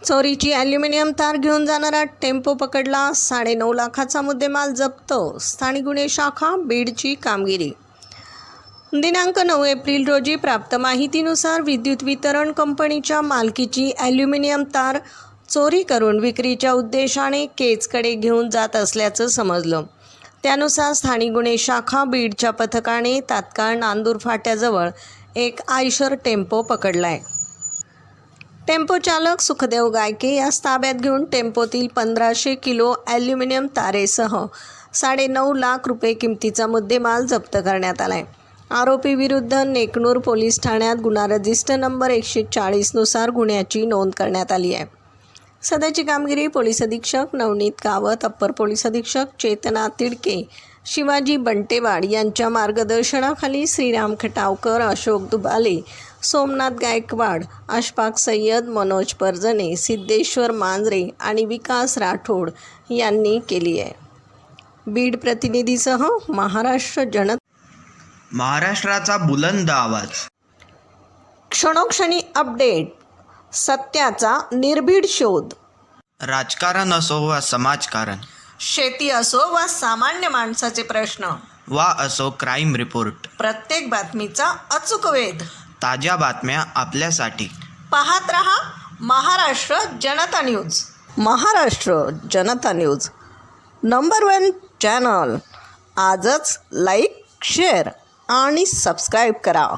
चोरीची ॲल्युमिनियम तार घेऊन जाणारा टेम्पो पकडला. 9.5 लाखाचा मुद्देमाल जप्त. स्थानिक गुन्हे शाखा बीडची कामगिरी. दिनांक 9 एप्रिल रोजी प्राप्त माहितीनुसार विद्युत वितरण कंपनीच्या मालकीची ॲल्युमिनियम तार चोरी करून विक्रीच्या उद्देशाने केजकडे घेऊन जात असल्याचं समजलं. त्यानुसार स्थानिक गुन्हे शाखा बीडच्या पथकाने तात्काळ नांदूर फाट्याजवळ एक आयशर टेम्पो पकडलाय. टेम्पो चालक सुखदेव गायके यास ताब्यात घेऊन टेम्पोतील 1500 किलो ॲल्युमिनियम तारेसह 9.5 लाख रुपये किमतीचा मुद्देमाल जप्त करण्यात आलाय. आरोपी विरुद्ध नेकनूर पोलीस ठाण्यात गुन्हा रजिस्टर नंबर 140 नुसार गुन्ह्याची नोंद करण्यात आली आहे. सदरची कामगिरी पोलीस अधीक्षक नवनीत कावत, अप्पर पोलीस अधीक्षक चेतना तिडके, शिवाजी बंटेवाड यांच्या मार्गदर्शनाखाली श्रीराम खटावकर, अशोक दुबाले, सोमनाथ गायकवाड, अशफाक सय्यद, मनोज परजने, सिद्धेश्वर मांजरे आणि विकास राठोड यांनी केली आहे. बीड प्रतिनिधीसह महाराष्ट्राचा बुलंद आवाज. क्षणोक्षणी अपडेट, सत्याचा निर्भीड शोध. राजकारण असो वा समाजकारण, शेती असो वा सामान्य माणसाचे प्रश्न, वा असो क्राईम रिपोर्ट, प्रत्येक बातमीचा अचूक वेध. ताज्या बातम्या आपल्यासाठी. पाहत रहा महाराष्ट्र जनता न्यूज. महाराष्ट्र जनता न्यूज नंबर 1 चॅनल. आजच लाईक, शेअर आणि सबस्क्राईब करा.